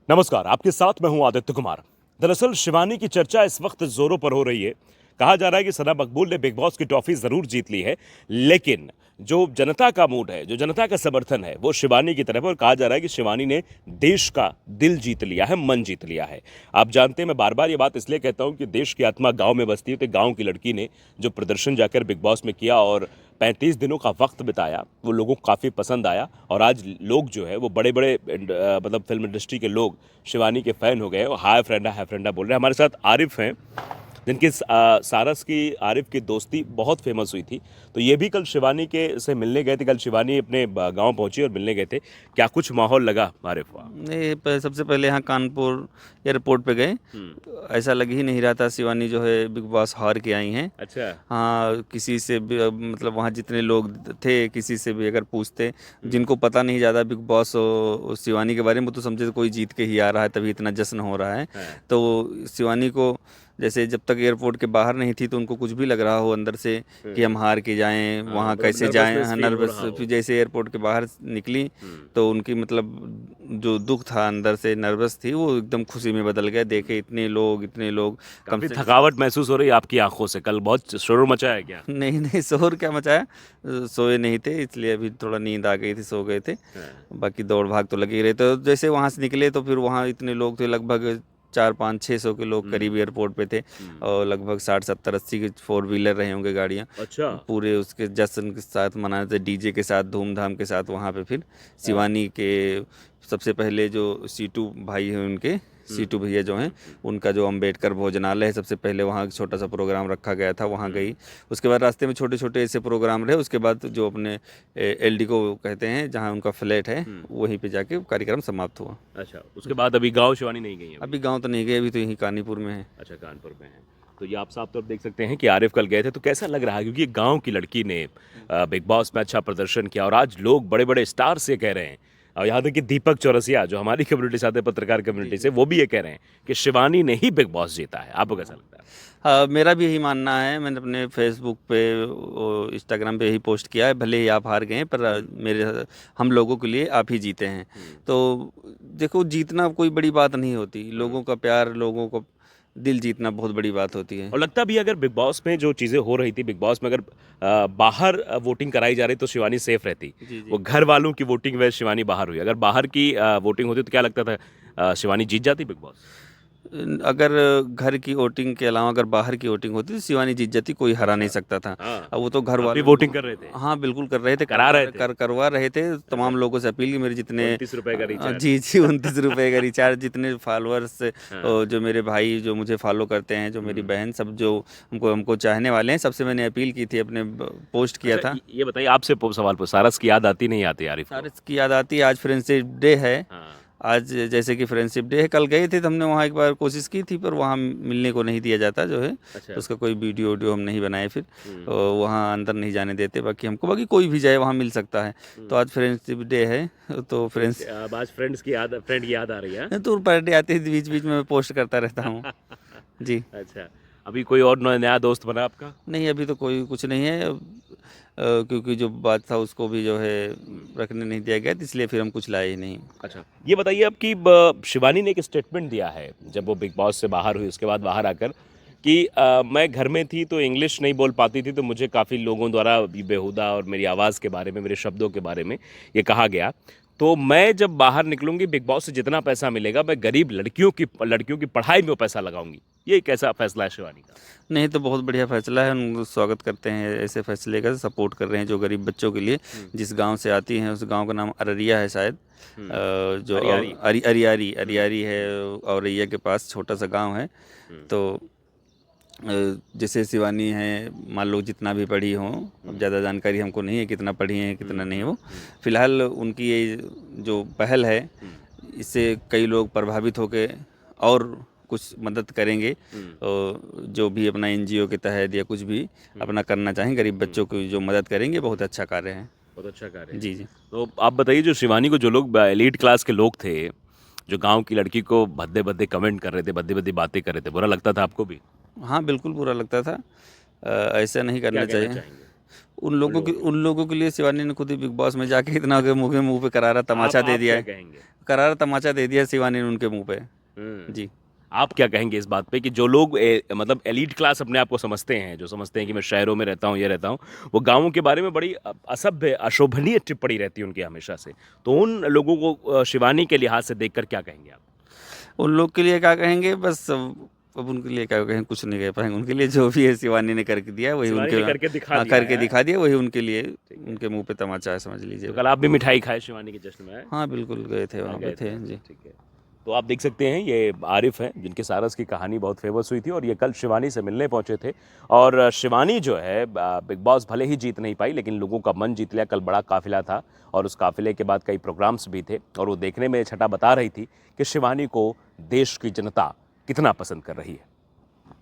नमस्कार, आपके साथ मैं हूं आदित्य कुमार। दरअसल शिवानी की चर्चा इस वक्त जोरों पर हो रही है। कहा जा रहा है कि सना मकबूल ने बिग बॉस की ट्रॉफी जरूर जीत ली है, लेकिन जो जनता का मूड है, जो जनता का समर्थन है, वो शिवानी की तरफ है और कहा जा रहा है कि शिवानी ने देश का दिल जीत लिया है, मन जीत लिया है। आप जानते हैं, मैं बार बार ये बात इसलिए कहता हूं कि देश की आत्मा गांव में बसती है, तो गांव की लड़की ने जो प्रदर्शन जाकर बिग बॉस में किया और 35 दिनों का वक्त बिताया, वो लोगों को काफ़ी पसंद आया और आज लोग जो है वो बड़े बड़े मतलब फिल्म इंडस्ट्री के लोग शिवानी के फ़ैन हो गए और हाय फ्रेंडा बोल रहे हैं। हमारे साथ आरिफ हैं, जिनकी सारस की आरिफ की दोस्ती बहुत फेमस हुई थी। तो ये भी कल शिवानी के से मिलने गए थे। कल शिवानी अपने गांव पहुंची और मिलने गए थे। क्या कुछ माहौल लगा आरिफ? वहाँ नहीं, सबसे पहले यहाँ कानपुर एयरपोर्ट पे गए। तो ऐसा लग ही नहीं रहा था शिवानी जो है बिग बॉस हार के आई हैं। अच्छा। हाँ, किसी से भी मतलब वहाँ जितने लोग थे किसी से भी अगर पूछते, जिनको पता नहीं ज़्यादा बिग बॉस शिवानी के बारे में, वो तो समझे कोई जीत के ही आ रहा है तभी इतना जश्न हो रहा है। हाँ। तो शिवानी को जैसे जब तक एयरपोर्ट के बाहर नहीं थी तो उनको कुछ भी लग रहा हो अंदर से कि हम हार के जाएं, हाँ, वहाँ मतलब कैसे जाएं। नर्वसनेस हाँ, फील हो नर्वस। रहा हो। फिर जैसे एयरपोर्ट के बाहर निकली तो उनकी मतलब जो दुख था अंदर से, नर्वस थी, वो एकदम खुशी में बदल गया। देखे इतने लोग कम काफ़ी से थकावट महसूस हो रही है आपकी आंखों से। कल बहुत शोर मचा है क्या? नहीं नहीं, शोर क्या मचाया। सोए नहीं थे इसलिए अभी थोड़ा नींद आ गई थी, सो गए थे। हाँ। बाकी दौड़ भाग तो लगी रही। तो जैसे वहाँ से निकले तो फिर वहाँ इतने लोग थे, लगभग 400-500-600 के लोग करीब एयरपोर्ट पे थे। और लगभग 60-70-80 के 4 व्हीलर रहे होंगे गाड़ियाँ। अच्छा। पूरे उसके जश्न के साथ मनाए थे, डीजे के साथ धूमधाम के साथ। वहाँ पे फिर शिवानी के सबसे पहले जो सीटू भाई हैं उनके, सीटू भैया जो हैं, उनका जो अंबेडकर भोजनालय है, सबसे पहले वहाँ एक छोटा सा प्रोग्राम रखा गया था, वहाँ गई। उसके बाद रास्ते में छोटे छोटे ऐसे प्रोग्राम रहे। उसके बाद जो अपने एलडी को कहते हैं, जहाँ उनका फ्लैट है, वहीं पे जाके कार्यक्रम समाप्त हुआ। अच्छा, उसके बाद अभी गांव शिवानी नहीं गई है अभी? अभी गांव तो नहीं गए, अभी तो यहीं कानीपुर में है। अच्छा, कानपुर में है। तो ये आप साफ तौर पे देख सकते हैं कि आरिफ कल गए थे, तो कैसा लग रहा है? क्योंकि एक गांव की लड़की ने बिग बॉस में अच्छा प्रदर्शन किया और आज लोग बड़े बड़े स्टार से कह रहे हैं, और यहाँ तक कि दीपक चौरसिया जो हमारी कम्युनिटी से आते हैं, पत्रकार कम्युनिटी से, वो भी ये कह रहे हैं कि शिवानी ने ही बिग बॉस जीता है। आपको कैसा लगता है? हाँ, मेरा भी यही मानना है। मैंने अपने फेसबुक पे और इंस्टाग्राम पे यही पोस्ट किया है, भले ही आप हार गए हैं पर मेरे हम लोगों के लिए आप ही जीते हैं। तो देखो, जीतना कोई बड़ी बात नहीं होती। लोगों का प्यार, लोगों को दिल जीतना बहुत बड़ी बात होती है। और लगता भी है, अगर बिग बॉस में जो चीज़ें हो रही थी, बिग बॉस में अगर बाहर वोटिंग कराई जा रही तो शिवानी सेफ रहती। जी वो जी। घर वालों की वोटिंग में शिवानी बाहर हुई। अगर बाहर की वोटिंग होती तो क्या लगता था, शिवानी जीत जाती बिग बॉस? अगर घर की वोटिंग के अलावा अगर बाहर की वोटिंग होती तो शिवानी जीत जाती, कोई हरा नहीं अच्छा। सकता था। हाँ। अब वो तो घर आप भी वालों वोटिंग कर रहे थे? हाँ बिल्कुल कर रहे थे, करा रहे थे? करवा रहे थे। अच्छा। तमाम लोगों से अपील की, मेरे जितने 29 रुपए का रिचार्ज। जी जी, 29 रुपए का रिचार्ज, जितने फॉलोअर्स, हाँ। जो मेरे भाई जो मुझे फॉलो करते हैं, जो मेरी बहन, सब जो हमको हमको चाहने वाले हैं, सबसे मैंने अपील की थी, अपने पोस्ट किया अच्छा, था। ये बताइए, आपसे सवाल पूछ, सारस की याद आती नहीं आती आरिफ को? सारे की याद आती है। आज फ्रेंडशिप डे है। हाँ। आज जैसे कि फ्रेंडशिप डे है, कल गए थे तो हमने वहाँ एक बार कोशिश की थी, पर वहाँ मिलने को नहीं दिया जाता जो है। अच्छा। तो उसका कोई वीडियो वीडियो हम नहीं बनाए फिर। और वहाँ अंदर नहीं जाने देते बाकी हमको, बाकी कोई भी जाए वहाँ मिल सकता है। तो आज फ्रेंडशिप डे है तो फ्रेंड्स, फ्रेंड्स अब आज फ्रेंड की याद आ रही है? तो पर डे आते ही बीच बीच में मैं पोस्ट करता रहता हूँ। हाँ? जी। अच्छा। अभी कोई और नया दोस्त बना आपका? नहीं, अभी तो कोई कुछ नहीं है। क्योंकि जो बात था उसको भी जो है रखने नहीं दिया गया, तो इसलिए फिर हम कुछ लाए ही नहीं। अच्छा, ये बताइए, अब कि शिवानी ने एक स्टेटमेंट दिया है जब वो बिग बॉस से बाहर हुई, उसके बाद बाहर आकर, कि मैं घर में थी तो इंग्लिश नहीं बोल पाती थी, तो मुझे काफ़ी लोगों द्वारा बेहुदा और मेरी आवाज़ के बारे में, मेरे शब्दों के बारे में ये कहा गया। तो मैं जब बाहर निकलूंगी, बिग बॉस से जितना पैसा मिलेगा मैं गरीब लड़कियों की पढ़ाई में वो पैसा लगाऊंगी। ये कैसा फैसला है शिवानी का? नहीं, तो बहुत बढ़िया फैसला है। हम स्वागत करते हैं ऐसे फैसले का, सपोर्ट कर रहे हैं जो गरीब बच्चों के लिए। जिस गांव से आती हैं, उस गांव का नाम अररिया है शायद। जो हरियारी। अरियारी अरियारी है। औरैया के पास छोटा सा गांव है। तो जैसे शिवानी है, मान लो जितना भी पढ़ी हो, अब ज़्यादा जानकारी हमको नहीं है कितना पढ़ी है कितना नहीं है वो। फिलहाल उनकी ये जो पहल है, इससे कई लोग प्रभावित होके और कुछ मदद करेंगे। और जो भी अपना एनजीओ के तहत या कुछ भी अपना करना चाहें, गरीब बच्चों की जो मदद करेंगे, बहुत अच्छा कार्य है। बहुत अच्छा कार्य है। जी जी। तो आप बताइए, जो शिवानी को जो लोग एलीट क्लास के लोग थे, जो गांव की लड़की को भद्दे भद्दे कमेंट कर रहे थे, भद्दी भद्दी बातें कर रहे थे, बुरा लगता था आपको भी? हाँ बिल्कुल बुरा लगता था। ऐसा नहीं क्या करना कहना चाहिए। चाहेंगे? उन लोगों के लिए शिवानी ने खुद ही बिग बॉस में जाके इतना के मुंह पे करारा तमाचा आप दे दिया क्या है। कहेंगे? करारा तमाचा दे दिया शिवानी ने उनके मुंह पे। जी। आप क्या कहेंगे इस बात पे कि जो लोग मतलब एलीट क्लास अपने आप को समझते हैं, जो समझते हैं कि मैं शहरों में रहता हूँ, ये रहता हूँ, वो गाँवों के बारे में बड़ी असभ्य, अशोभनीय टिप्पणी रहती है उनकी हमेशा से। तो उन लोगों को शिवानी के लिहाज से देखकर क्या कहेंगे आप? उन लोग के लिए क्या कहेंगे, बस अब उनके लिए क्या कहें, कुछ नहीं कह पाएंगे। उनके लिए जो भी है शिवानी ने करके दिया है वही शिवानी उनके, ने करके दिखा हाँ दिया करके है। दिखा दिया, वही उनके लिए ठीक है। उनके मुंह पे तमाचा है, समझ तो लीजिएगा। कल आप भी मिठाई खाए शिवानी के जश्न में आए? हाँ बिल्कुल गए थे, वहाँ पे गए थे जी। ठीक है। तो आप देख सकते हैं ये आरिफ हैं जिनके सारस की कहानी बहुत फेमस हुई थी और ये कल शिवानी से मिलने पहुंचे थे। और शिवानी जो है बिग बॉस भले ही जीत नहीं पाई लेकिन लोगों का मन जीत लिया। कल बड़ा काफिला था और उस काफिले के बाद कई प्रोग्राम्स भी थे और वो देखने में छटा बता रही थी कि शिवानी को देश की जनता कितना पसंद कर रही है।